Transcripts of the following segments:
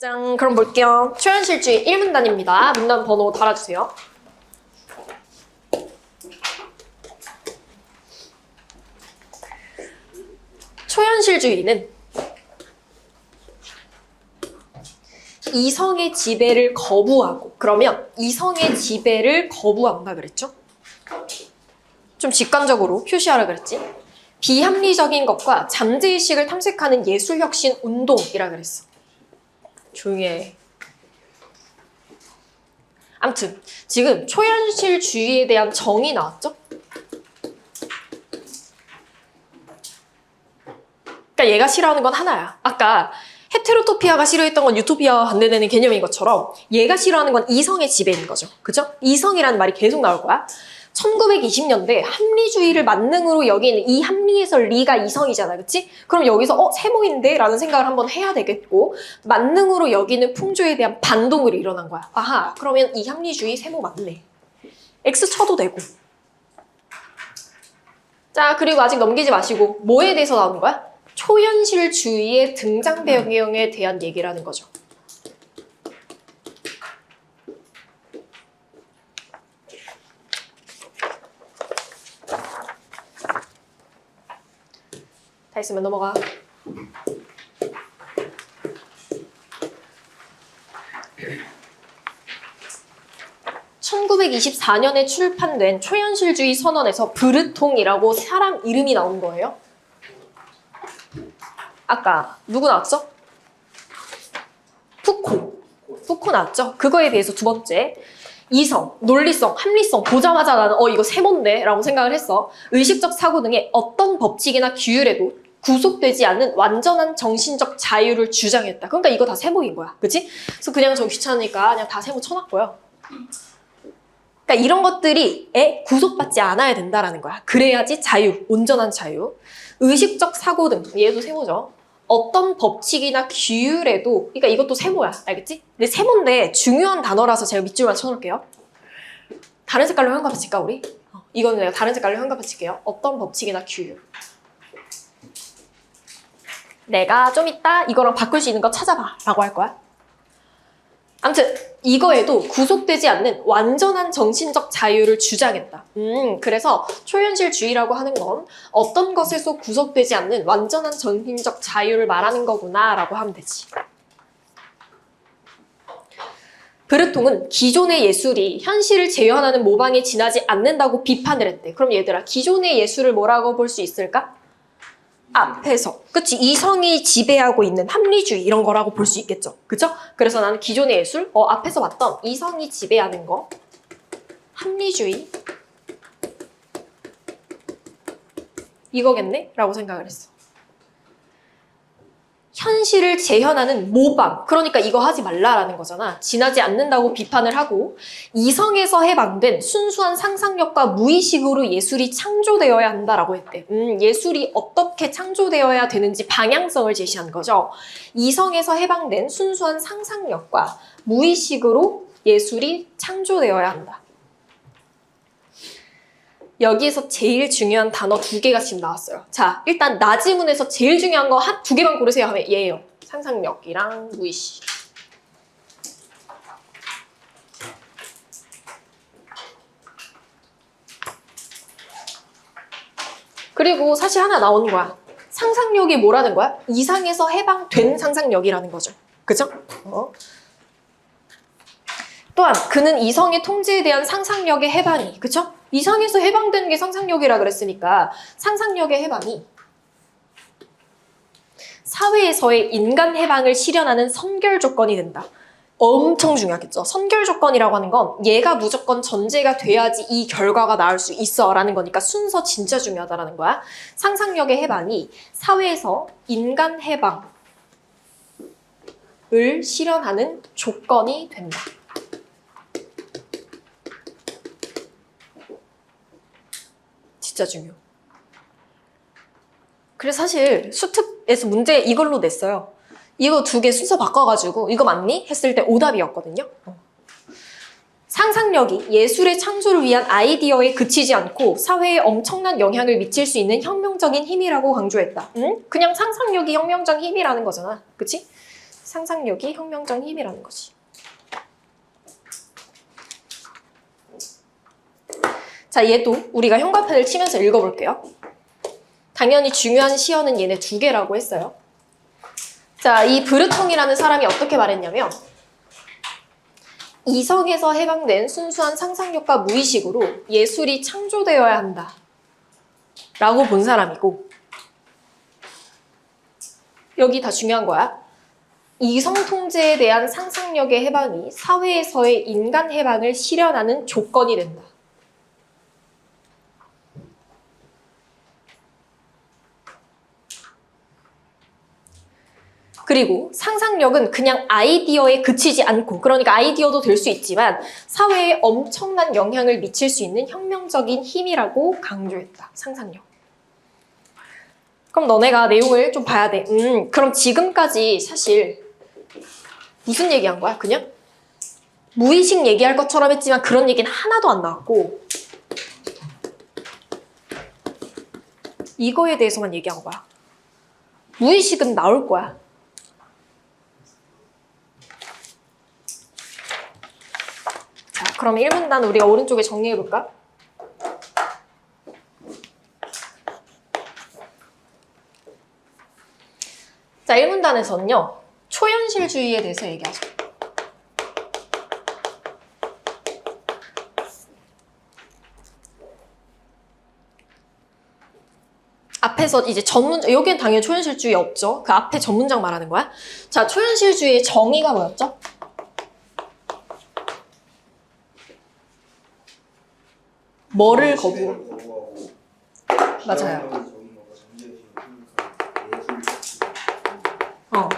짠, 그럼 볼게요. 초현실주의 1문단입니다. 문단 번호 달아주세요. 초현실주의는 이성의 지배를 거부하고, 그러면 이성의 지배를 거부한다 그랬죠? 좀 직관적으로 표시하라 그랬지? 비합리적인 것과 잠재의식을 탐색하는 예술혁신 운동이라 그랬어. 조용히 해. 아무튼 지금 초현실주의에 대한 정의 나왔죠? 그러니까 얘가 싫어하는 건 하나야. 아까 헤테로토피아가 싫어했던 건 유토피아와 반대되는 개념인 것처럼 얘가 싫어하는 건 이성의 지배인 거죠. 그죠? 이성이라는 말이 계속 나올 거야. 1920년대 합리주의를 만능으로 여기는 이 합리에서 리가 이성이잖아. 그치? 그럼 여기서 세모인데? 라는 생각을 한번 해야 되겠고 만능으로 여기는 풍조에 대한 반동으로 일어난 거야. 아하, 그러면 이 합리주의 세모 맞네. X 쳐도 되고. 자, 그리고 아직 넘기지 마시고 뭐에 대해서 나오는 거야? 초현실주의의 등장 배경에 대한 얘기라는 거죠. 다 있으면 넘어가. (1924년에) 출판된 초현실주의 선언에서 브르통이라고 사람 이름이 나온 거예요. 아까 누구 나왔죠? 푸코 나왔죠? 그거에 비해서 두 번째, 이성, 논리성, 합리성 보자마자 나는 이거 세모인데? 라고 생각을 했어. 의식적 사고 등의 어떤 법칙이나 규율에도 구속되지 않는 완전한 정신적 자유를 주장했다. 그러니까 이거 다 세모인 거야. 그치? 그래서 그냥 저 귀찮으니까 그냥 다 세모 쳐놨고요. 그러니까 이런 것들이 구속받지 않아야 된다라는 거야. 그래야지 자유, 온전한 자유. 의식적 사고 등, 얘도 세모죠. 어떤 법칙이나 규율에도, 그러니까 이것도 세모야. 알겠지? 근데 세모인데 중요한 단어라서 제가 밑줄만 쳐놓을게요. 다른 색깔로 현관판 칠까 우리? 이거는 내가 다른 색깔로 현관판 칠게요. 어떤 법칙이나 규율. 내가 좀 이따 이거랑 바꿀 수 있는 거 찾아봐 라고 할 거야. 아무튼 이거에도 구속되지 않는 완전한 정신적 자유를 주장했다. 그래서 초현실주의라고 하는 건 어떤 것에서 구속되지 않는 완전한 정신적 자유를 말하는 거구나 라고 하면 되지. 브르통은 기존의 예술이 현실을 재현하는 모방에 지나지 않는다고 비판을 했대. 그럼 얘들아, 기존의 예술을 뭐라고 볼 수 있을까? 앞에서, 그치? 이성이 지배하고 있는 합리주의 이런 거라고 볼 수 있겠죠. 그쵸? 그래서 나는 기존의 예술, 앞에서 봤던 이성이 지배하는 거, 합리주의 이거겠네? 라고 생각을 했어. 현실을 재현하는 모방, 그러니까 이거 하지 말라라는 거잖아. 지나지 않는다고 비판을 하고, 이성에서 해방된 순수한 상상력과 무의식으로 예술이 창조되어야 한다라고 했대. 예술이 어떻게 창조되어야 되는지 방향성을 제시한 거죠. 이성에서 해방된 순수한 상상력과 무의식으로 예술이 창조되어야 한다. 여기에서 제일 중요한 단어 2개가 지금 나왔어요. 자, 일단 나지문에서 제일 중요한 거 2개만 고르세요 하면 얘예요. 상상력이랑 무의식. 그리고 사실 하나 나오는 거야. 상상력이 뭐라는 거야? 이상에서 해방된 상상력이라는 거죠. 그죠? 또한 그는 이성의 통제에 대한 상상력의 해방이, 그쵸? 이성에서 해방된 게 상상력이라 그랬으니까 상상력의 해방이 사회에서의 인간 해방을 실현하는 선결 조건이 된다. 엄청 중요하겠죠. 선결 조건이라고 하는 건 얘가 무조건 전제가 돼야지 이 결과가 나올 수 있어 라는 거니까 순서 진짜 중요하다라는 거야. 상상력의 해방이 사회에서 인간 해방을 실현하는 조건이 된다. 진짜 중요. 그래서 사실 수특에서 문제 이걸로 냈어요. 이거 2개 순서 바꿔가지고 이거 맞니? 했을 때 오답이었거든요. 상상력이 예술의 창조를 위한 아이디어에 그치지 않고 사회에 엄청난 영향을 미칠 수 있는 혁명적인 힘이라고 강조했다. 그냥 상상력이 혁명적인 힘이라는 거잖아. 그치? 상상력이 혁명적 힘이라는 거지. 자, 얘도 우리가 형광펜을 치면서 읽어볼게요. 당연히 중요한 시어는 얘네 두 개라고 했어요. 자, 이 브르통이라는 사람이 어떻게 말했냐면 이성에서 해방된 순수한 상상력과 무의식으로 예술이 창조되어야 한다 라고 본 사람이고, 여기 다 중요한 거야. 이성 통제에 대한 상상력의 해방이 사회에서의 인간 해방을 실현하는 조건이 된다. 그리고 상상력은 그냥 아이디어에 그치지 않고, 그러니까 아이디어도 될 수 있지만 사회에 엄청난 영향을 미칠 수 있는 혁명적인 힘이라고 강조했다. 상상력. 그럼 너네가 내용을 좀 봐야 돼. 그럼 지금까지 사실 무슨 얘기한 거야? 그냥 무의식 얘기할 것처럼 했지만 그런 얘기는 하나도 안 나왔고 이거에 대해서만 얘기한 거야. 무의식은 나올 거야. 자, 그럼 1문단 우리가 오른쪽에 정리해볼까? 자, 1문단에서는요. 초현실주의에 대해서 얘기하죠. 앞에서 이제 전문장, 여기엔 당연히 초현실주의 없죠. 그 앞에 전문장 말하는 거야. 자, 초현실주의의 정의가 뭐였죠? 뭐를 거부하고? 맞아요.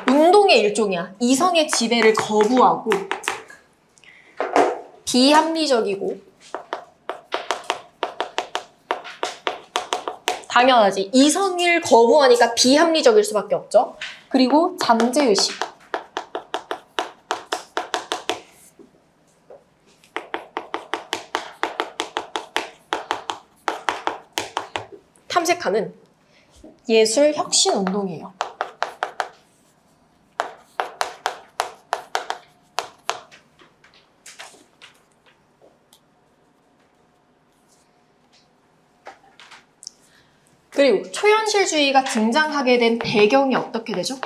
운동의 일종이야. 이성의 지배를 거부하고 비합리적이고 당연하지. 이성을 거부하니까 비합리적일 수밖에 없죠. 그리고 잠재의식. 탐색하는 예술 혁신 운동이에요. 그리고 초현실주의가 등장하게 된 배경이 어떻게 되죠?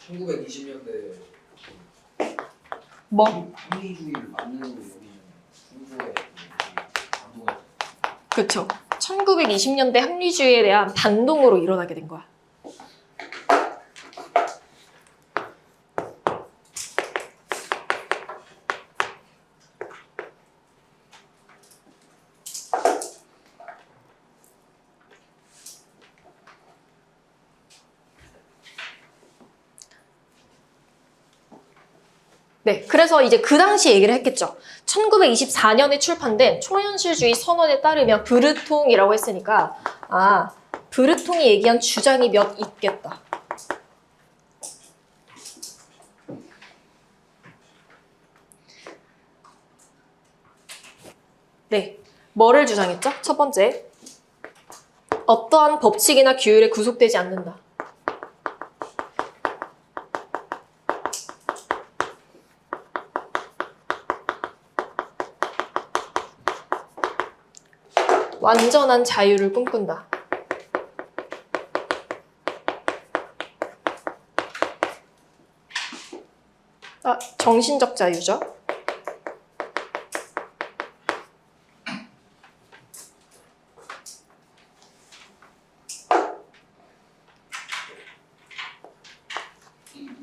1920년대 뭐? 합리주의를 만능으로 여기는 중국의 반동을. 그쵸. 1920년대 합리주의에 대한 반동으로 일어나게 된 거야. 네, 그래서 이제 그 당시 얘기를 했겠죠. 1924년에 출판된 초현실주의 선언에 따르면 브르통이라고 했으니까 브르통이 얘기한 주장이 몇 있겠다. 네, 뭐를 주장했죠? 첫 번째, 어떠한 법칙이나 규율에 구속되지 않는다. 완전한 자유를 꿈꾼다. 정신적 자유죠.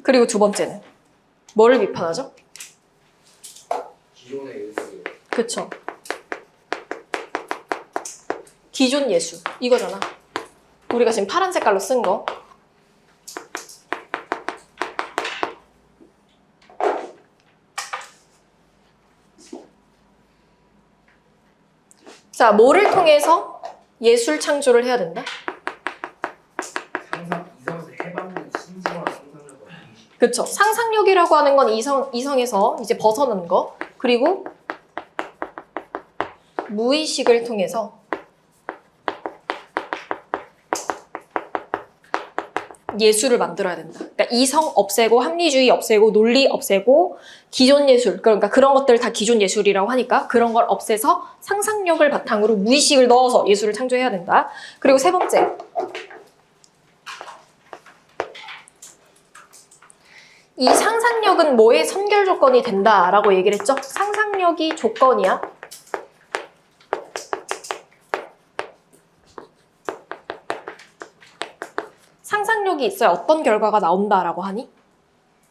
그리고 두 번째는 뭐를 비판하죠? 기존의 예술이요. 그쵸. 기존 예술 이거잖아. 우리가 지금 파란 색깔로 쓴 거. 자, 뭐를 통해서 예술 창조를 해야 된다? 이성에서 해방된 신성한 상상력과 무의식. 그쵸. 상상력이라고 하는 건 이성에서 이제 벗어나는 거. 그리고 무의식을 통해서 예술을 만들어야 된다. 그러니까 이성 없애고 합리주의 없애고 논리 없애고 기존 예술, 그러니까 그런 것들 다 기존 예술이라고 하니까 그런 걸 없애서 상상력을 바탕으로 무의식을 넣어서 예술을 창조해야 된다. 그리고 세 번째, 이 상상력은 뭐의 선결 조건이 된다라고 얘기를 했죠? 상상력이 조건이야. 상상력이 있어야 어떤 결과가 나온다라고 하니?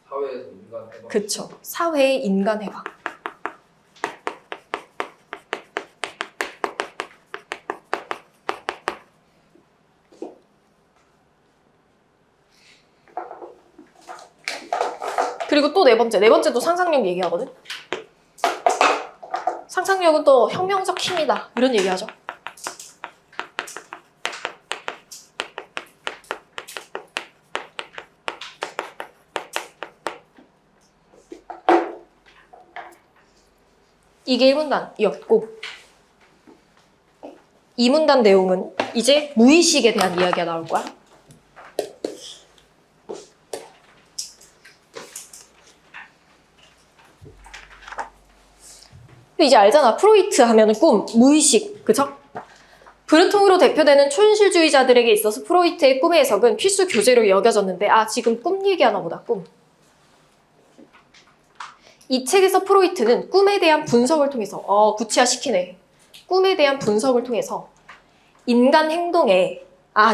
사회에서 인간 해방. 그쵸. 사회의 인간 해방. 그리고 또 네 번째도 상상력 얘기하거든. 상상력은 또 혁명적 힘이다. 이런 얘기하죠. 이게 1문단이었고 2문단 내용은 이제 무의식에 대한 이야기가 나올 거야. 이제 알잖아. 프로이트 하면은 꿈, 무의식, 그쵸? 브르통으로 대표되는 초현실주의자들에게 있어서 프로이트의 꿈의 해석은 필수 교재로 여겨졌는데 지금 꿈 얘기하나 보다. 꿈. 이 책에서 프로이트는 꿈에 대한 분석을 통해서 구체화시키네. 꿈에 대한 분석을 통해서 인간 행동에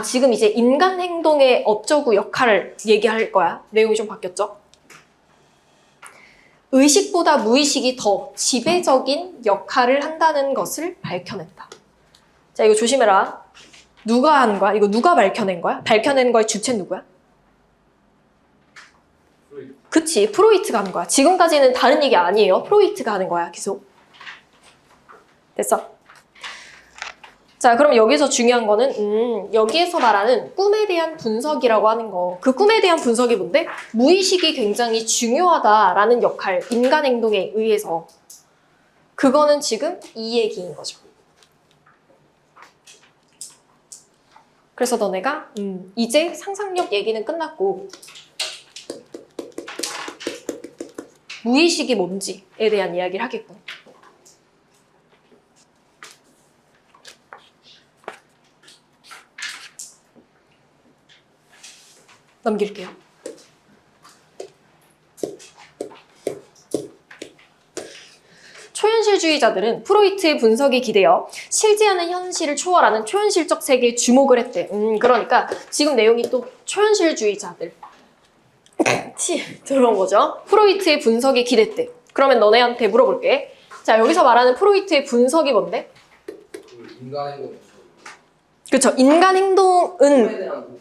지금 이제 인간 행동의 어쩌구 역할을 얘기할 거야. 내용이 좀 바뀌었죠? 의식보다 무의식이 더 지배적인 역할을 한다는 것을 밝혀낸다. 자, 이거 조심해라. 누가 한 거야? 이거 누가 밝혀낸 거야? 밝혀낸 거의 주체는 누구야? 그치, 프로이트가 하는 거야. 지금까지는 다른 얘기 아니에요. 프로이트가 하는 거야, 계속. 됐어? 자, 그럼 여기서 중요한 거는 여기에서 말하는 꿈에 대한 분석이라고 하는 거. 그 꿈에 대한 분석이 뭔데? 무의식이 굉장히 중요하다라는 역할, 인간 행동에 의해서. 그거는 지금 이 얘기인 거죠. 그래서 너네가 이제 상상력 얘기는 끝났고 무의식이 뭔지에 대한 이야기를 하겠군. 넘길게요. 초현실주의자들은 프로이트의 분석에 기대어 실제하는 현실을 초월하는 초현실적 세계에 주목을 했대. 그러니까 지금 내용이 또 초현실주의자들 들어온 거죠. 프로이트의 분석에 기댔대. 그러면 너네한테 물어볼게. 자, 여기서 말하는 프로이트의 분석이 뭔데? 인간 행동 분석. 그쵸. 인간 행동은 꿈에 대한 분석이야.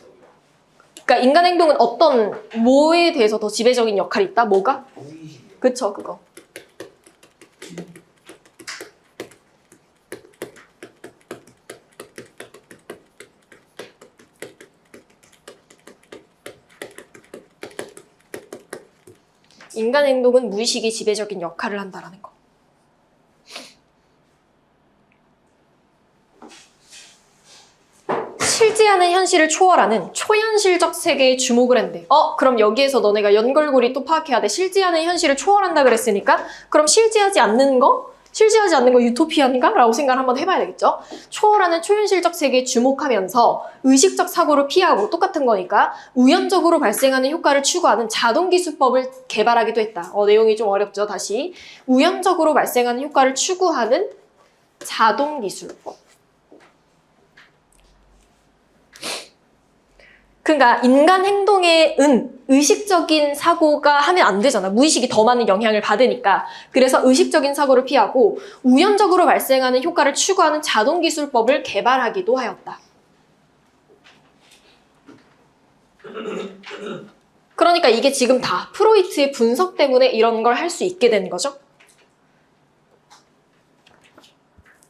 그러니까 인간 행동은 어떤 뭐에 대해서 더 지배적인 역할이 있다? 뭐가? 무의식이야. 그쵸, 그거. 인간 행동은 무의식이 지배적인 역할을 한다라는 거. 실제하는 현실을 초월하는 초현실적 세계에 주목을 한대. 그럼 여기에서 너네가 연결고리 또 파악해야 돼. 실제하는 현실을 초월한다 그랬으니까 그럼 실제하지 않는 거 유토피아인가? 라고 생각을 한번 해봐야 되겠죠? 초월하는 초현실적 세계에 주목하면서 의식적 사고를 피하고 똑같은 거니까 우연적으로 발생하는 효과를 추구하는 자동기술법을 개발하기도 했다. 내용이 좀 어렵죠? 다시. 우연적으로 발생하는 효과를 추구하는 자동기술법. 그러니까 인간 행동에 의식적인 사고가 하면 안 되잖아. 무의식이 더 많은 영향을 받으니까. 그래서 의식적인 사고를 피하고 우연적으로 발생하는 효과를 추구하는 자동기술법을 개발하기도 하였다. 그러니까 이게 지금 다 프로이트의 분석 때문에 이런 걸 할 수 있게 되는 거죠.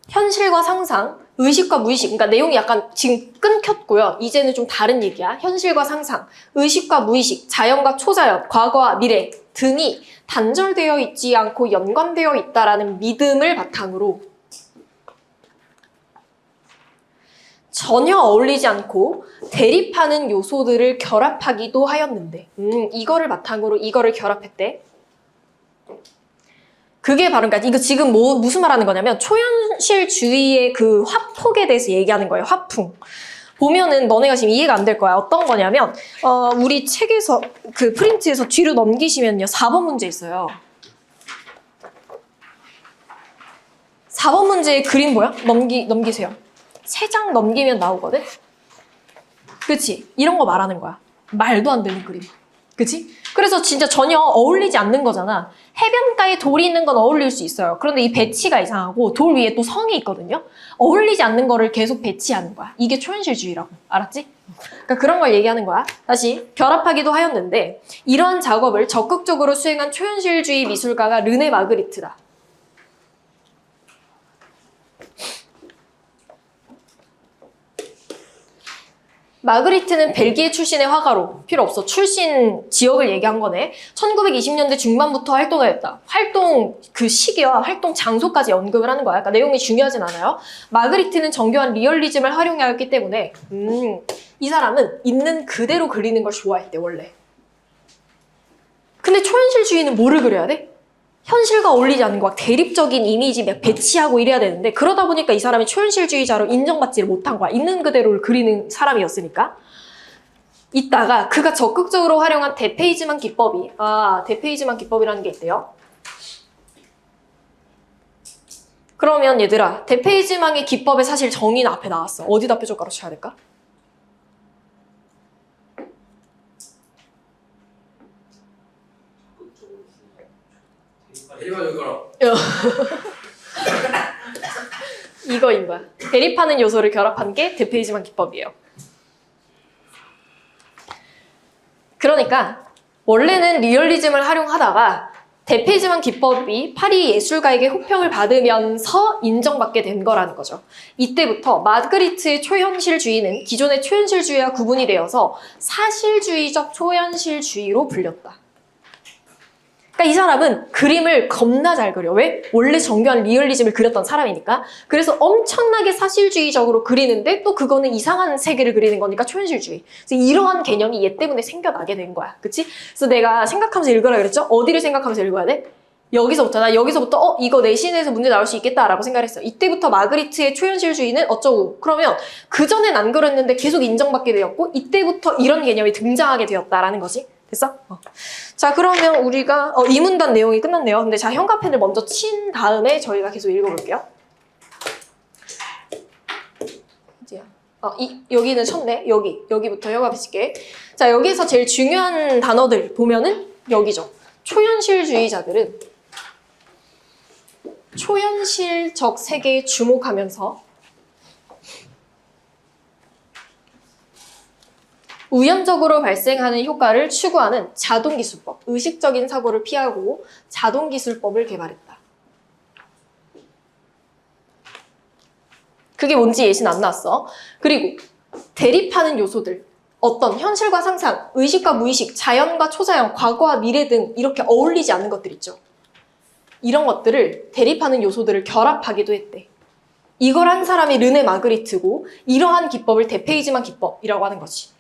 현실과 상상, 의식과 무의식, 그러니까 내용이 약간 지금 끊겼고요. 이제는 좀 다른 얘기야. 현실과 상상, 의식과 무의식, 자연과 초자연, 과거와 미래 등이 단절되어 있지 않고 연관되어 있다라는 믿음을 바탕으로 전혀 어울리지 않고 대립하는 요소들을 결합하기도 하였는데 이거를 바탕으로 이거를 결합했대. 그게 바로 그러니까 이거 지금 무슨 말 하는 거냐면 초현실주의의 그 화폭에 대해서 얘기하는 거예요. 화풍. 보면은 너네가 지금 이해가 안 될 거야. 어떤 거냐면 우리 책에서 그 프린트에서 뒤로 넘기시면요. 4번 문제 있어요. 4번 문제의 그림 뭐야? 넘기세요. 3장 넘기면 나오거든? 그치? 이런 거 말하는 거야. 말도 안 되는 그림. 그치? 그래서 진짜 전혀 어울리지 않는 거잖아. 해변가에 돌이 있는 건 어울릴 수 있어요. 그런데 이 배치가 이상하고 돌 위에 또 성이 있거든요. 어울리지 않는 거를 계속 배치하는 거야. 이게 초현실주의라고. 알았지? 그러니까 그런 걸 얘기하는 거야. 다시 결합하기도 하였는데 이러한 작업을 적극적으로 수행한 초현실주의 미술가가 르네 마그리트다. 마그리트는 벨기에 출신의 화가로 필요 없어. 출신 지역을 얘기한 거네. 1920년대 중반부터 활동을 했다. 활동 그 시기와 활동 장소까지 언급을 하는 거야. 그러니까 내용이 중요하진 않아요. 마그리트는 정교한 리얼리즘을 활용하였기 때문에 이 사람은 있는 그대로 그리는 걸 좋아했대 원래. 근데 초현실주의는 뭐를 그려야 돼? 현실과 어울리지 않는 거, 대립적인 이미지 막 배치하고 이래야 되는데 그러다 보니까 이 사람이 초현실주의자로 인정받지를 못한 거야. 있는 그대로를 그리는 사람이었으니까. 이따가 그가 적극적으로 활용한 대페이지만 기법이 대페이지만 기법이라는 게 있대요. 그러면 얘들아, 대페이지망의 기법의 사실 정의는 앞에 나왔어. 어디다 뾰족가로 쳐야 될까? 대리만 여기 가라. 이거인 거야. 대립하는 요소를 결합한 게 대페이지망 기법이에요. 그러니까 원래는 리얼리즘을 활용하다가 대페이지망 기법이 파리 예술가에게 호평을 받으면서 인정받게 된 거라는 거죠. 이때부터 마그리트의 초현실주의는 기존의 초현실주의와 구분이 되어서 사실주의적 초현실주의로 불렸다. 그러니까 이 사람은 그림을 겁나 잘 그려. 왜? 원래 정교한 리얼리즘을 그렸던 사람이니까. 그래서 엄청나게 사실주의적으로 그리는데 또 그거는 이상한 세계를 그리는 거니까 초현실주의. 그래서 이러한 개념이 얘 때문에 생겨나게 된 거야. 그치? 그래서 내가 생각하면서 읽으라 그랬죠? 어디를 생각하면서 읽어야 돼? 여기서부터. 나 여기서부터 이거 내신에서 문제 나올 수 있겠다라고 생각했어. 이때부터 마그리트의 초현실주의는 어쩌고. 그러면 그전엔 안 그랬는데 계속 인정받게 되었고 이때부터 이런 개념이 등장하게 되었다라는 거지. 됐어? 자, 그러면 우리가 이 문단 내용이 끝났네요. 근데 자, 형광펜을 먼저 친 다음에 저희가 계속 읽어볼게요. 이제야. 여기는 쳤네. 여기부터 형광펜 칠게. 자, 여기서 제일 중요한 단어들 보면은 여기죠. 초현실주의자들은 초현실적 세계에 주목하면서 우연적으로 발생하는 효과를 추구하는 자동기술법, 의식적인 사고를 피하고 자동기술법을 개발했다. 그게 뭔지 예시는 안 나왔어. 그리고 대립하는 요소들, 어떤 현실과 상상, 의식과 무의식, 자연과 초자연, 과거와 미래 등 이렇게 어울리지 않는 것들 있죠. 이런 것들을 대립하는 요소들을 결합하기도 했대. 이걸 한 사람이 르네 마그리트고 이러한 기법을 대페이지망 기법이라고 하는 거지.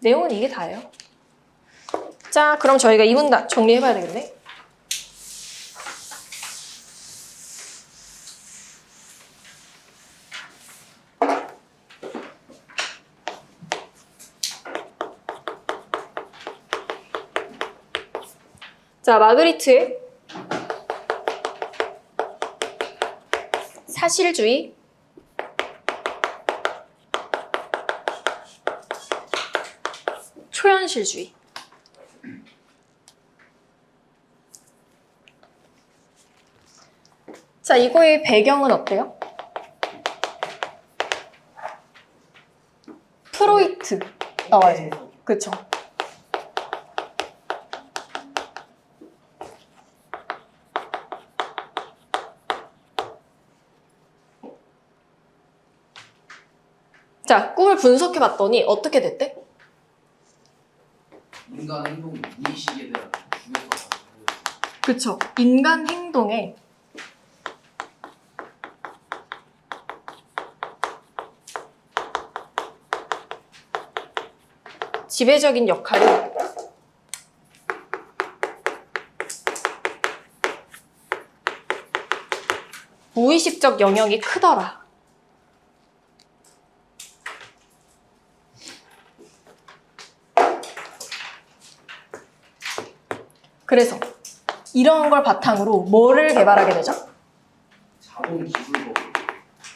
내용은 이게 다예요. 자, 그럼 저희가 이 문단 정리해봐야 되겠네. 자, 마그리트의 사실주의, 초현실주의. 자, 이거의 배경은 어때요? 프로이트 나와요. 그쵸? 자, 꿈을 분석해봤더니 어떻게 됐대? 인간 행동 무의식에 대한 중요성을 그쵸. 인간 행동에 지배적인 역할이 무의식적 영역이 크더라. 그래서 이런 걸 바탕으로 뭐를 개발하게 되죠? 자동 기술법.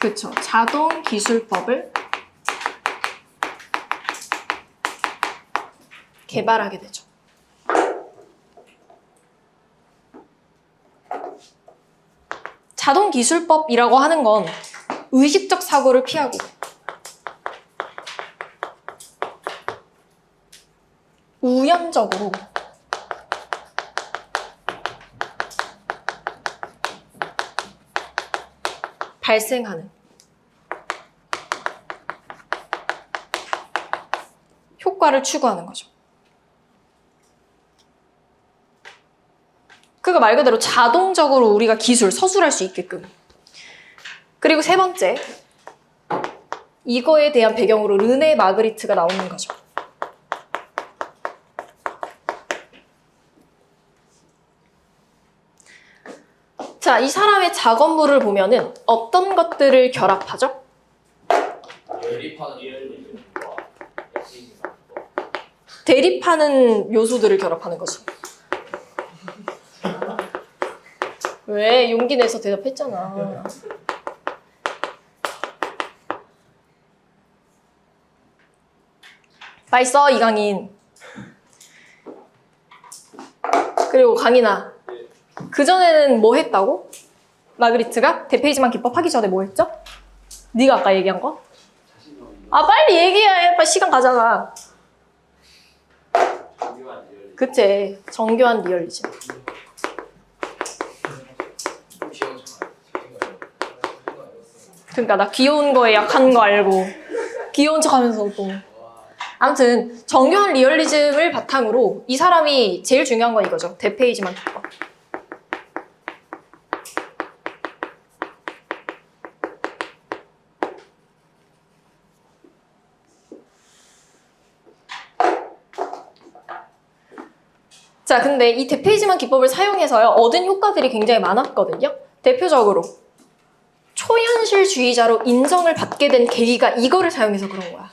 그렇죠. 자동 기술법을 개발하게 되죠. 자동 기술법이라고 하는 건 의식적 사고를 피하고 우연적으로 발생하는 효과를 추구하는 거죠. 그러니까 말 그대로 자동적으로 우리가 기술, 서술할 수 있게끔. 그리고 세 번째, 이거에 대한 배경으로 르네 마그리트가 나오는 거죠. 자, 이 사람의 작업물을 보면은 어떤 것들을 결합하죠? 대립하는 리얼리즘과 대립하는 요소들을 결합하는 거죠. 왜? 용기 내서 대답했잖아. 빨리 써, 이강인. 그리고 강인아. 그전에는 뭐 했다고? 마그리트가? 대페이지만 기법 하기 전에 뭐 했죠? 네가 아까 얘기한 거? 아, 빨리 얘기해. 빨리 시간 가잖아. 그치. 정교한 리얼리즘. 그러니까 나 귀여운 거에 약한 거 알고 귀여운 척 하면서 또 아무튼 정교한 리얼리즘을 바탕으로 이 사람이 제일 중요한 건 이거죠. 대페이지만 기법. 자, 근데 이 대페이지만 기법을 사용해서요 얻은 효과들이 굉장히 많았거든요. 대표적으로 초현실주의자로 인정을 받게 된 계기가 이거를 사용해서 그런 거야.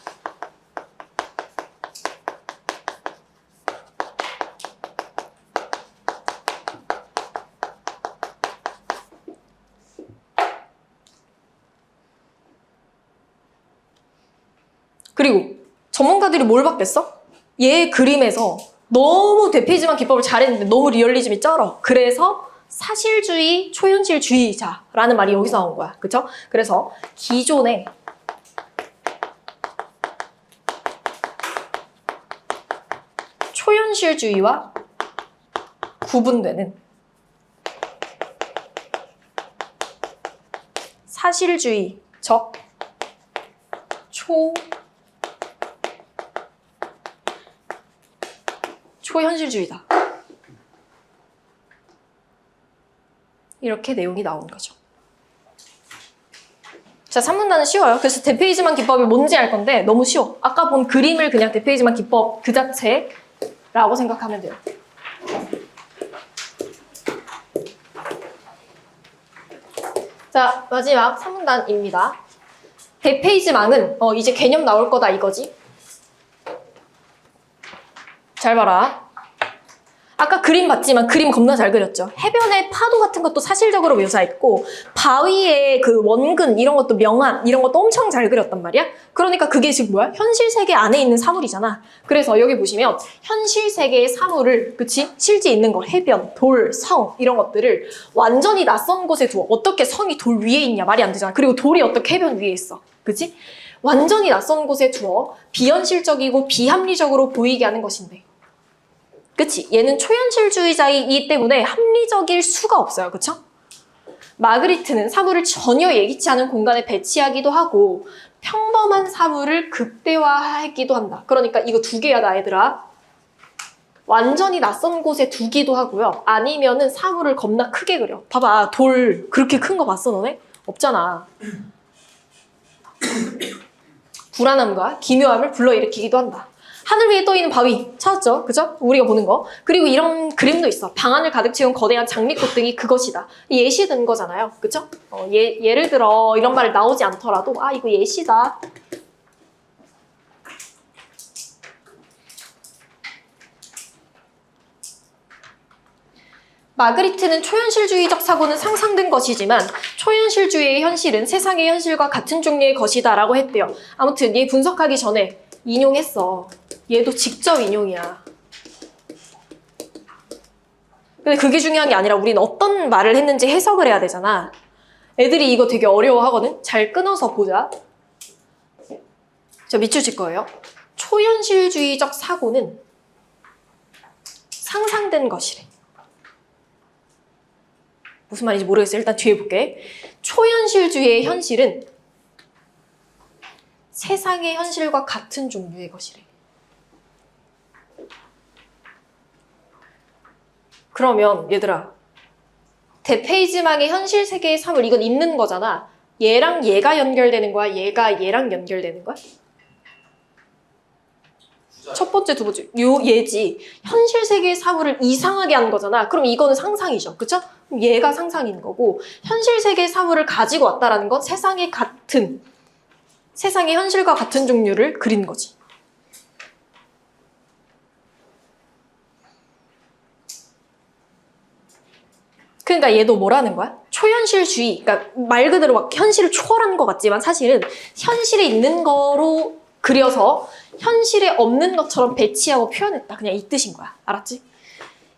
그리고 전문가들이 뭘 받겠어? 얘 그림에서 너무 대페이지만 기법을 잘했는데 너무 리얼리즘이 쩔어. 그래서 사실주의, 초현실주의자라는 말이 여기서 나온 거야. 그쵸? 그래서 기존의 초현실주의와 구분되는 사실주의적 초현실주의다. 이렇게 내용이 나오는 거죠. 자, 3문단은 쉬워요. 그래서 대페이지만 기법이 뭔지 알 건데 너무 쉬워. 아까 본 그림을 그냥 대페이지만 기법 그 자체라고 생각하면 돼요. 자, 마지막 3문단입니다. 대페이지망은 이제 개념 나올 거다 이거지. 잘 봐라. 아까 그림 봤지만 그림 겁나 잘 그렸죠. 해변의 파도 같은 것도 사실적으로 묘사했고 바위의 그 원근 이런 것도 명암 이런 것도 엄청 잘 그렸단 말이야. 그러니까 그게 지금 뭐야? 현실 세계 안에 있는 사물이잖아. 그래서 여기 보시면 현실 세계의 사물을 그치? 실제 있는 거 해변, 돌, 성 이런 것들을 완전히 낯선 곳에 두어. 어떻게 성이 돌 위에 있냐 말이 안 되잖아. 그리고 돌이 어떻게 해변 위에 있어. 그치? 완전히 낯선 곳에 두어 비현실적이고 비합리적으로 보이게 하는 것인데 그치? 얘는 초현실주의자이기 때문에 합리적일 수가 없어요. 그쵸? 마그리트는 사물을 전혀 예기치 않은 공간에 배치하기도 하고 평범한 사물을 극대화하기도 한다. 그러니까 이거 두 개야, 나 얘들아. 완전히 낯선 곳에 두기도 하고요. 아니면은 사물을 겁나 크게 그려. 봐봐, 돌 그렇게 큰 거 봤어, 너네? 없잖아. 불안함과 기묘함을 불러일으키기도 한다. 하늘 위에 떠 있는 바위 찾았죠? 그죠? 우리가 보는 거. 그리고 이런 그림도 있어. 방안을 가득 채운 거대한 장미꽃 등이 그것이다. 예시든 거잖아요. 그죠? 예를 들어 이런 말을 나오지 않더라도 아 이거 예시다. 마그리트는 초현실주의적 사고는 상상된 것이지만 초현실주의의 현실은 세상의 현실과 같은 종류의 것이다 라고 했대요. 아무튼 얘 분석하기 전에 인용했어. 얘도 직접 인용이야. 근데 그게 중요한 게 아니라 우리는 어떤 말을 했는지 해석을 해야 되잖아. 애들이 이거 되게 어려워하거든? 잘 끊어서 보자. 자, 밑줄 거예요. 초현실주의적 사고는 상상된 것이래. 무슨 말인지 모르겠어요. 일단 뒤에 볼게. 초현실주의의 현실은 세상의 현실과 같은 종류의 것이래. 그러면 얘들아, 대페이지망의 현실 세계의 사물 이건 있는 거잖아. 얘랑 얘가 연결되는 거야? 얘가 얘랑 연결되는 거야? 첫 번째, 두 번째. 얘지. 현실 세계의 사물을 이상하게 하는 거잖아. 그럼 이거는 상상이죠. 그쵸? 그럼 얘가 상상인 거고 현실 세계의 사물을 가지고 왔다라는 건 세상의 현실과 같은 종류를 그린 거지. 그러니까 얘도 뭐라는 거야? 초현실주의. 그러니까 말 그대로 막 현실을 초월하는 것 같지만 사실은 현실에 있는 거로 그려서 현실에 없는 것처럼 배치하고 표현했다. 그냥 이 뜻인 거야. 알았지?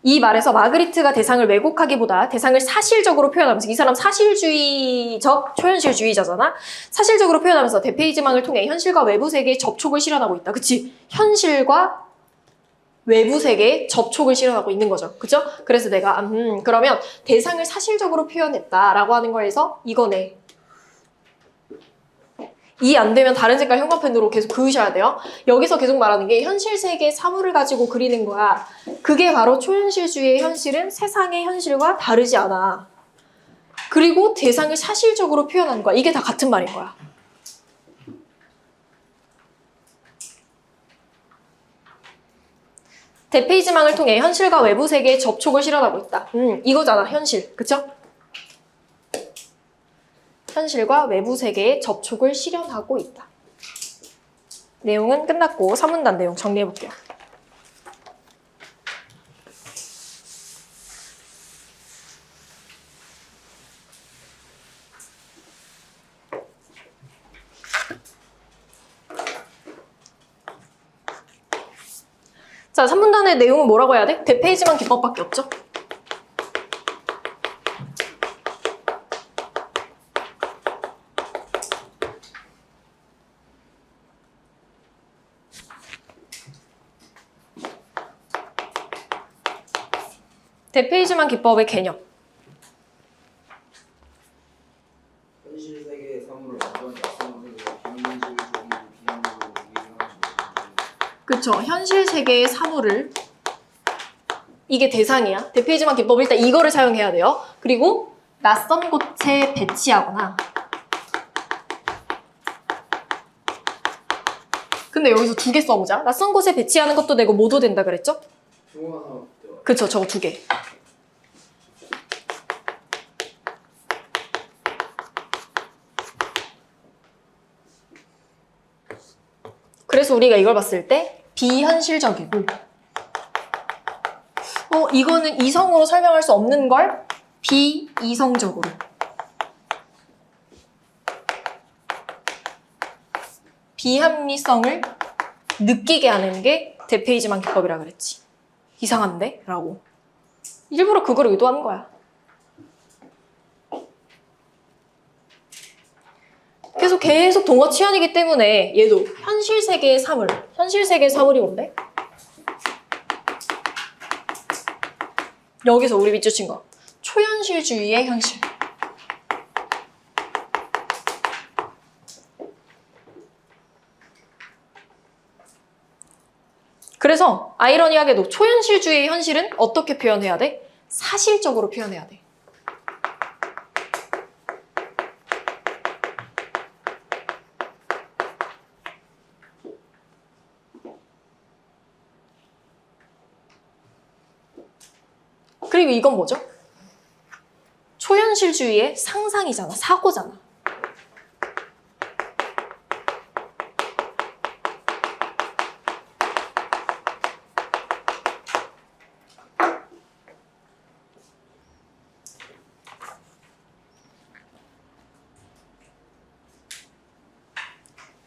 이 말에서 마그리트가 대상을 왜곡하기보다 대상을 사실적으로 표현하면서 이 사람 사실주의적 초현실주의자잖아. 사실적으로 표현하면서 대페이지망을 통해 현실과 외부 세계의 접촉을 실현하고 있다. 그치? 현실과 외부 세계의 접촉을 실현하고 있는 거죠. 그죠? 그래서 내가 그러면 대상을 사실적으로 표현했다라고 하는 거에서 이거네. 이해 안 되면 다른 색깔 형광펜으로 계속 그으셔야 돼요. 여기서 계속 말하는 게 현실 세계의 사물을 가지고 그리는 거야. 그게 바로 초현실주의의 현실은 세상의 현실과 다르지 않아. 그리고 대상을 사실적으로 표현하는 거야. 이게 다 같은 말인 거야. 대페이지망을 통해 현실과 외부 세계의 접촉을 실현하고 있다. 이거잖아, 현실. 그쵸? 현실과 외부 세계의 접촉을 실현하고 있다. 내용은 끝났고 3문단 내용 정리해볼게요. 자, 3문단의 내용은 뭐라고 해야 돼? 대페이지망 기법밖에 없죠? 대페이지망 기법의 개념. 현실 세계의 사물을 완전히 낯선 비현실적이고 비합리적으로 이해하는 것이죠. 그쵸. 현실 세계의 사물을 이게 대상이야. 대페이지망 기법 일단 이거를 사용해야 돼요. 그리고 낯선 곳에 배치하거나 근데 여기서 2개 써보자. 낯선 곳에 배치하는 것도 내가 모두 된다 그랬죠? 그쵸. 저거 2개. 그래서 우리가 이걸 봤을 때 비현실적이고 이거는 이성으로 설명할 수 없는 걸 비이성적으로 비합리성을 느끼게 하는 게 대페이지망 기법이라 그랬지. 이상한데? 라고. 일부러 그걸 의도하는 거야. 계속 동어 치환이기 때문에 얘도 현실 세계의 사물. 현실 세계의 사물이 뭔데? 여기서 우리 밑줄 친 거. 초현실주의의 현실. 그래서 아이러니하게도 초현실주의의 현실은 어떻게 표현해야 돼? 사실적으로 표현해야 돼. 그리고 이건 뭐죠? 초현실주의의 상상이잖아. 사고잖아.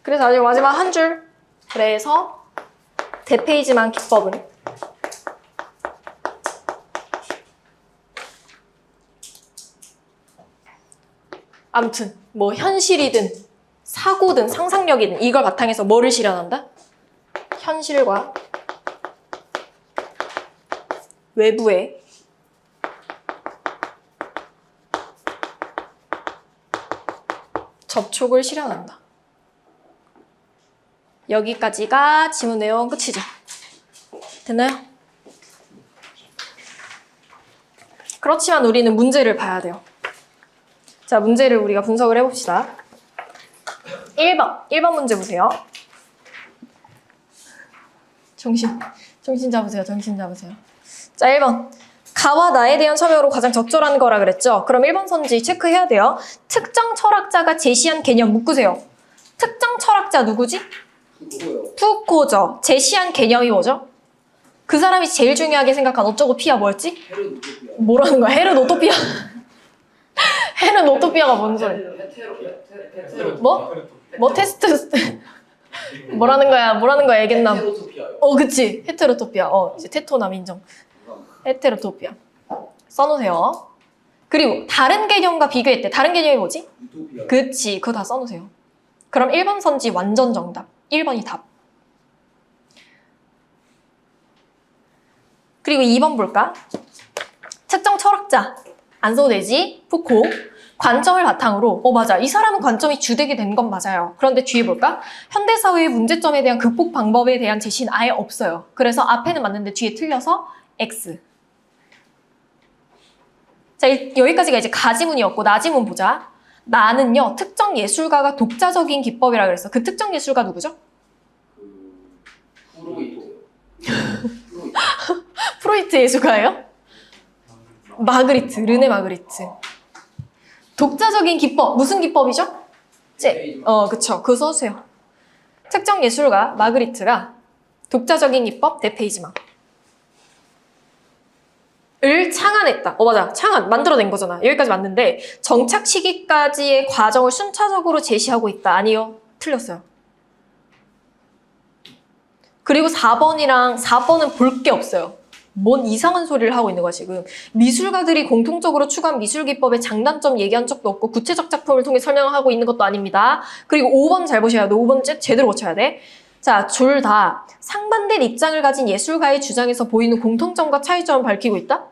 그래서 아직 마지막 한 줄. 그래서 대페이지만 기법은 아무튼 뭐 현실이든 사고든 상상력이든 이걸 바탕해서 뭐를 실현한다? 현실과 외부의 접촉을 실현한다. 여기까지가 지문 내용 끝이죠. 됐나요? 그렇지만 우리는 문제를 봐야 돼요. 자, 문제를 우리가 분석을 해봅시다. 1번 문제 보세요. 정신 잡으세요. 자, 1번. 가와 나에 대한 설명으로 가장 적절한 거라 그랬죠? 그럼 1번 선지 체크해야 돼요. 특정 철학자가 제시한 개념 묶으세요. 특정 철학자 누구지? 누구요? 푸코죠. 제시한 개념이 뭐죠? 그 사람이 제일 중요하게 생각한 어쩌고 피아 뭐였지? 헤르 누구야? 뭐라는 거야? 헤르 노토피아. 헤르 노토피아가 뭔 소리? 헤테로 뭐? 뭐 테스트 뭐라는 거야 얘기했나? 헤테로토피아요. 그치. 헤테로토피아. 이제 테토남 인정. 헤테로토피아. 써놓으세요. 그리고 다른 개념과 비교했대. 다른 개념이 뭐지? 유토피아. 그치. 그거 다 써놓으세요. 그럼 1번 선지 완전 정답. 1번이 답. 그리고 2번 볼까? 특정 철학자. 안 써도 되지? 푸코. 관점을 바탕으로 맞아. 이 사람은 관점이 주되게 된 건 맞아요. 그런데 뒤에 볼까? 현대사회의 문제점에 대한 극복 방법에 대한 제시는 아예 없어요. 그래서 앞에는 맞는데 뒤에 틀려서 X. 자, 여기까지가 이제 가지문이었고 나지문 보자. 나는요, 특정 예술가가 독자적인 기법이라 그랬어. 그 특정 예술가 누구죠? 프로이트. 프로이트 예술가예요? 마그리트, 르네 마그리트. 독자적인 기법, 무슨 기법이죠? 그쵸. 그거 써주세요. 특정 예술가 마그리트가 독자적인 기법 대페이지망 을 창안했다. 맞아. 창안, 만들어낸 거잖아. 여기까지 맞는데 정착 시기까지의 과정을 순차적으로 제시하고 있다. 아니요. 틀렸어요. 그리고 4번은 볼 게 없어요. 뭔 이상한 소리를 하고 있는 거야 지금. 미술가들이 공통적으로 추구한 미술기법의 장단점 얘기한 적도 없고 구체적 작품을 통해 설명하고 있는 것도 아닙니다. 그리고 5번 잘 보셔야 돼. 5번 제대로 고쳐야 돼. 자, 둘 다 상반된 입장을 가진 예술가의 주장에서 보이는 공통점과 차이점을 밝히고 있다?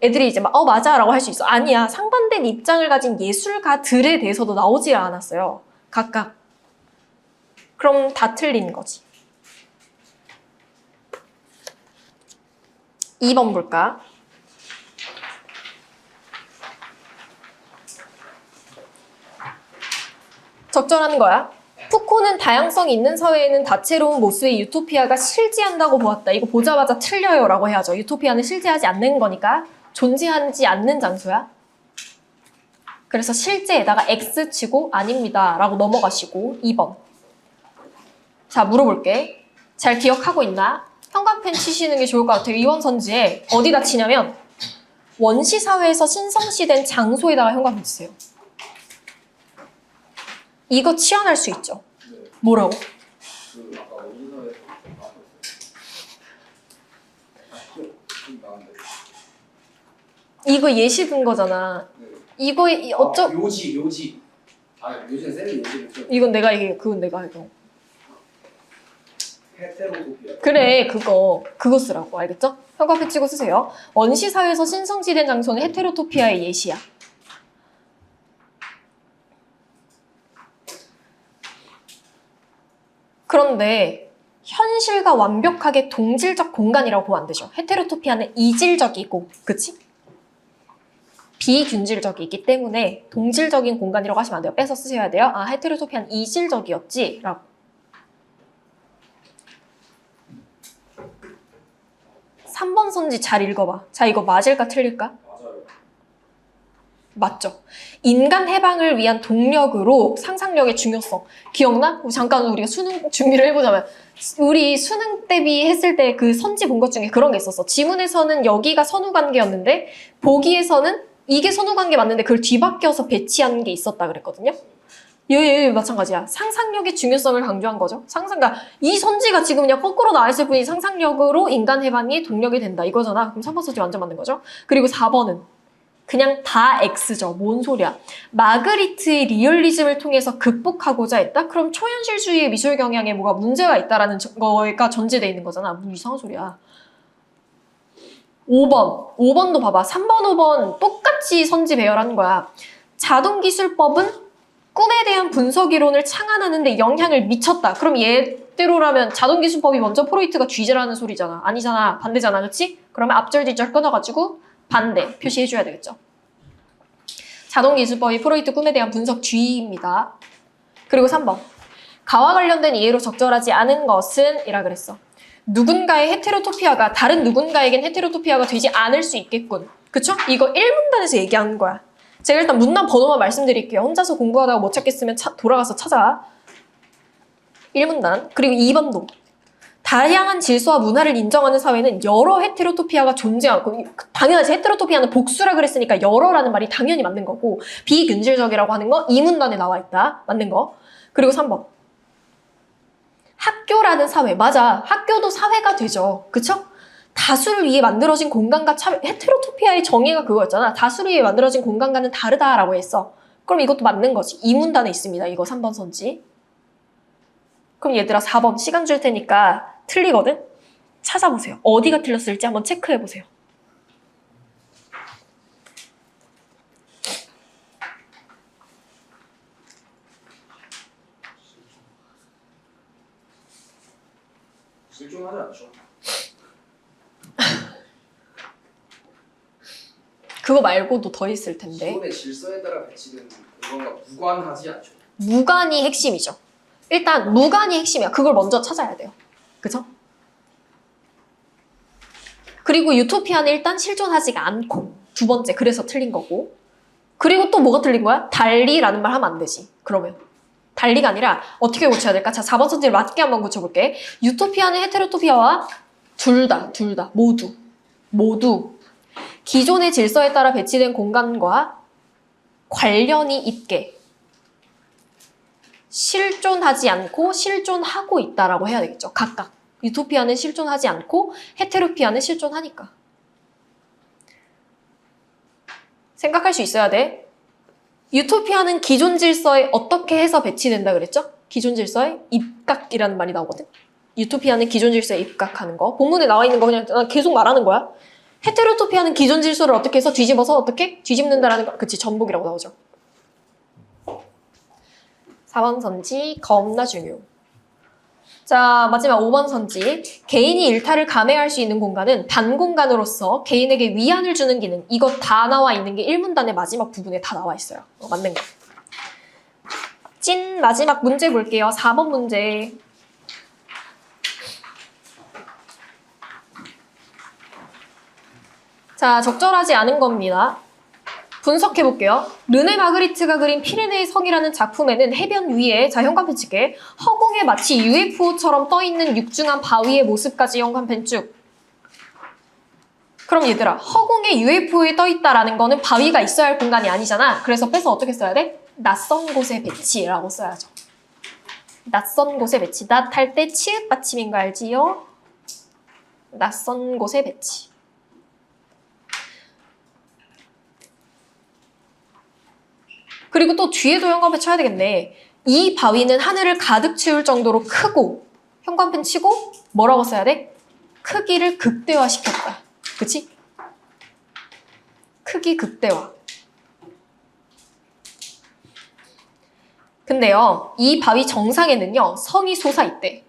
애들이 이제 막 맞아 라고 할 수 있어. 아니야. 상반된 입장을 가진 예술가들에 대해서도 나오지 않았어요. 각각. 그럼 다 틀린 거지. 2번 볼까? 적절한 거야. 푸코는 다양성이 있는 사회에는 다채로운 모습의 유토피아가 실재한다고 보았다. 이거 보자마자 틀려요 라고 해야죠. 유토피아는 실재하지 않는 거니까 존재하지 않는 장소야. 그래서 실제에다가 X 치고 아닙니다 라고 넘어가시고 2번. 자, 물어볼게. 잘 기억하고 있나? 형광펜 치시는 게 좋을 것 같아요. 이원 선지에 어디다 치냐면 원시 사회에서 신성시된 장소에다가 형광펜 치세요. 이거 치환할 수 있죠. 뭐라고? 아까 원시사회에서 나왔는데. 이거 예시 근거잖아. 이거 요지. 요지는 쌤이 요지를 써. 이건 내가 이게 그건 내가 이거. 헤테로토피아. 그래 그거 쓰라고. 알겠죠? 형광펜 치고 쓰세요. 원시 사회에서 신성시된 장소는 헤테로토피아의 예시야. 그런데 현실과 완벽하게 동질적 공간이라고 보면 안 되죠. 헤테로토피아는 이질적이고, 그치? 비균질적이기 때문에 동질적인 공간이라고 하시면 안 돼요. 빼서 쓰셔야 돼요. 아, 헤테로토피아는 이질적이었지? 라고. 3번 선지 잘 읽어봐. 자, 이거 맞을까 틀릴까? 맞아요. 맞죠. 인간 해방을 위한 동력으로 상상력의 중요성. 기억나? 잠깐 우리가 수능 준비를 해보자면 우리 수능 대비 했을 때 그 선지 본 것 중에 그런 게 있었어. 지문에서는 여기가 선후관계였는데 보기에서는 이게 선후관계 맞는데 그걸 뒤바뀌어서 배치한 게 있었다 그랬거든요. 예, 마찬가지야. 상상력의 중요성을 강조한 거죠. 그러니까 이 선지가 지금 그냥 거꾸로 나와있을 뿐이 상상력으로 인간 해방이 동력이 된다 이거잖아. 그럼 3번 선지 완전 맞는 거죠. 그리고 4번은 그냥 다 X죠. 뭔 소리야. 마그리트의 리얼리즘을 통해서 극복하고자 했다? 그럼 초현실주의의 미술 경향에 뭐가 문제가 있다라는 거가 전제되어 있는 거잖아. 무슨 이상한 소리야. 5번도 봐봐. 3번, 5번 똑같이 선지 배열하는 거야. 자동기술법은 꿈에 대한 분석 이론을 창안하는 데 영향을 미쳤다. 그럼 얘대로라면 자동기술법이 먼저 프로이트가 쥐지라는 소리잖아. 아니잖아. 반대잖아. 그치? 그러면 앞절 뒷절 끊어가지고 반대 표시해줘야 되겠죠. 자동기술법이 프로이트 꿈에 대한 분석 쥐입니다. 그리고 3번. 가와 관련된 이해로 적절하지 않은 것은 이라 그랬어. 누군가의 헤테로토피아가 다른 누군가에겐 헤테로토피아가 되지 않을 수 있겠군. 그쵸? 이거 1문단에서 얘기한 거야. 제가 일단 문단 번호만 말씀드릴게요. 혼자서 공부하다가 못 찾겠으면 돌아가서 찾아. 1문단. 그리고 2번도. 다양한 질서와 문화를 인정하는 사회는 여러 헤테로토피아가 존재하고 당연하지 헤테로토피아는 복수라 그랬으니까 여러라는 말이 당연히 맞는 거고 비균질적이라고 하는 거 2문단에 나와 있다. 맞는 거. 그리고 3번. 학교라는 사회. 맞아. 학교도 사회가 되죠. 그쵸? 다수를 위해 만들어진 공간과 헤테로토피아의 정의가 그거였잖아. 다수를 위해 만들어진 공간과는 다르다라고 했어. 그럼 이것도 맞는 거지. 2문단에 있습니다. 이거 3번 선지. 그럼 얘들아 4번 시간 줄 테니까 틀리거든? 찾아보세요. 어디가 틀렸을지 한번 체크해보세요. 실종하지 않죠. 그거 말고도 더 있을 텐데. 기본의 질서에 따라 배치된 공간과 무관하지 않죠. 무관이 핵심이죠. 일단 무관이 핵심이야. 그걸 먼저 찾아야 돼요. 그죠? 그리고 유토피아는 일단 실존하지가 않고 두 번째 그래서 틀린 거고 그리고 또 뭐가 틀린 거야? 달리라는 말 하면 안 되지. 그러면 달리가 아니라 어떻게 고쳐야 될까? 자 4번 선지를 맞게 한번 고쳐볼게. 유토피아는 헤테로토피아와 둘 다 모두 기존의 질서에 따라 배치된 공간과 관련이 있게 실존하지 않고 실존하고 있다라고 해야 되겠죠. 각각. 유토피아는 실존하지 않고 헤테로피아는 실존하니까. 생각할 수 있어야 돼. 유토피아는 기존 질서에 어떻게 해서 배치된다 그랬죠? 기존 질서에 입각이라는 말이 나오거든. 유토피아는 기존 질서에 입각하는 거. 본문에 나와 있는 거 그냥 계속 말하는 거야. 헤테로토피아는 기존 질서를 어떻게 해서 뒤집어서 어떻게? 뒤집는다라는 거. 그치, 전복이라고 나오죠. 4번 선지 겁나 중요. 자, 마지막 5번 선지. 개인이 일탈을 감행할 수 있는 공간은 단공간으로서 개인에게 위안을 주는 기능. 이거 다 나와 있는 게 1문단의 마지막 부분에 다 나와 있어요. 맞는 거. 찐 마지막 문제 볼게요. 4번 문제. 자, 적절하지 않은 겁니다. 분석해볼게요. 르네 마그리트가 그린 피레네의 성이라는 작품에는 해변 위에, 자 현관펜 칠게, 허공에 마치 UFO처럼 떠있는 육중한 바위의 모습까지 현관펜 쭉. 그럼 얘들아, 허공에 UFO에 떠있다라는 거는 바위가 있어야 할 공간이 아니잖아. 그래서 빼서 어떻게 써야 돼? 낯선 곳에 배치라고 써야죠. 낯선 곳에 배치. 낯 할 때 치읓 받침인 거 알지요? 낯선 곳에 배치. 그리고 또 뒤에도 현관펜 쳐야 되겠네. 이 바위는 하늘을 가득 채울 정도로 크고 현관펜 치고 뭐라고 써야 돼? 크기를 극대화시켰다. 그치? 크기 극대화. 근데요, 이 바위 정상에는요, 성이 솟아있대.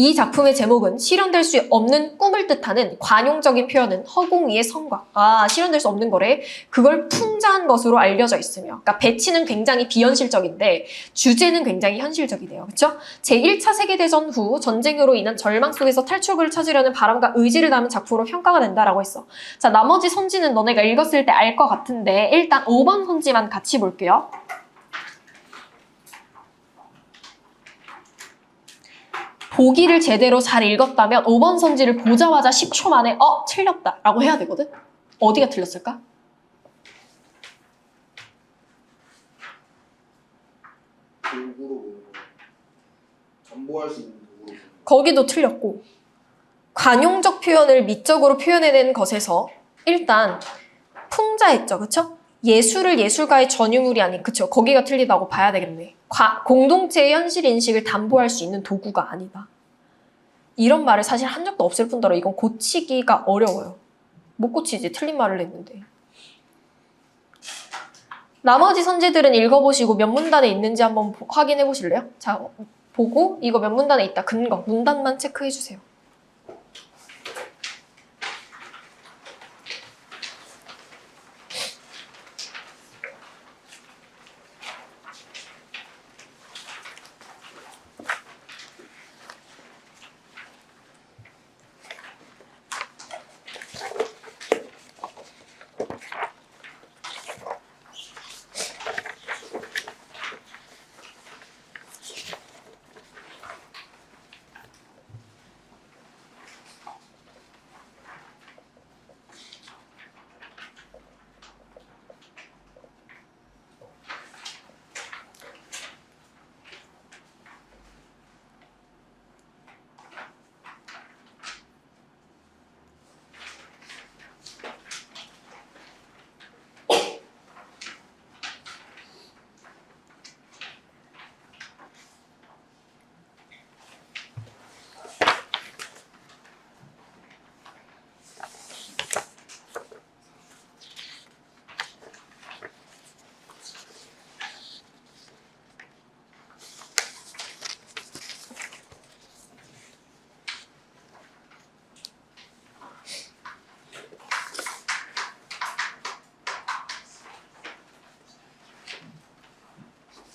이 작품의 제목은 실현될 수 없는 꿈을 뜻하는 관용적인 표현은 허공위의 성곽. 아, 실현될 수 없는 거래. 그걸 풍자한 것으로 알려져 있으며. 그러니까 배치는 굉장히 비현실적인데 주제는 굉장히 현실적이네요. 그렇죠? 제1차 세계대전 후 전쟁으로 인한 절망 속에서 탈출구를 찾으려는 바람과 의지를 담은 작품으로 평가가 된다라고 했어. 자, 나머지 선지는 너네가 읽었을 때 알 것 같은데 일단 5번 선지만 같이 볼게요. 보기를 제대로 잘 읽었다면 5번 선지를 보자마자 10초 만에 틀렸다 라고 해야 되거든? 어디가 틀렸을까? 도구로 보는 거. 전보할 수 있는 도구로 보는 거. 거기도 틀렸고 관용적 표현을 미적으로 표현해낸 것에서 일단 풍자했죠. 그쵸? 예술을 예술가의 전유물이 아닌 그쵸? 거기가 틀리다고 봐야 되겠네. 공동체의 현실 인식을 담보할 수 있는 도구가 아니다. 이런 말을 사실 한 적도 없을 뿐더러 이건 고치기가 어려워요. 못 고치지. 틀린 말을 했는데. 나머지 선지들은 읽어보시고 몇 문단에 있는지 한번 확인해 보실래요? 자, 보고 이거 몇 문단에 있다. 근거, 문단만 체크해 주세요.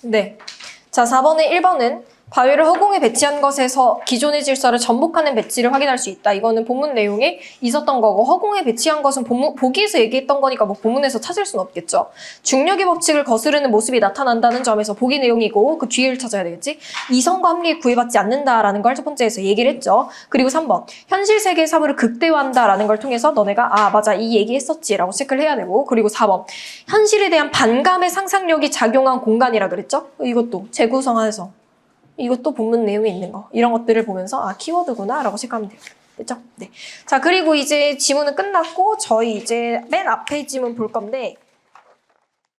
네. 자, 4번에 1번은 바위를 허공에 배치한 것에서 기존의 질서를 전복하는 배치를 확인할 수 있다. 이거는 본문 내용에 있었던 거고 허공에 배치한 것은 보기에서 얘기했던 거니까 뭐 본문에서 찾을 수는 없겠죠. 중력의 법칙을 거스르는 모습이 나타난다는 점에서 보기 내용이고 그 뒤를 찾아야 되겠지. 이성과 합리에 구애받지 않는다라는 걸 첫 번째에서 얘기를 했죠. 그리고 3번 현실 세계의 사물을 극대화한다라는 걸 통해서 너네가 맞아 이 얘기했었지 라고 체크를 해야 되고 그리고 4번 현실에 대한 반감의 상상력이 작용한 공간이라 그랬죠. 이것도 재구성해서 이것도 본문 내용에 있는 거. 이런 것들을 보면서 키워드구나 라고 체크하면 돼요. 됐죠? 네. 자, 그리고 이제 지문은 끝났고 저희 이제 맨 앞에 지문 볼 건데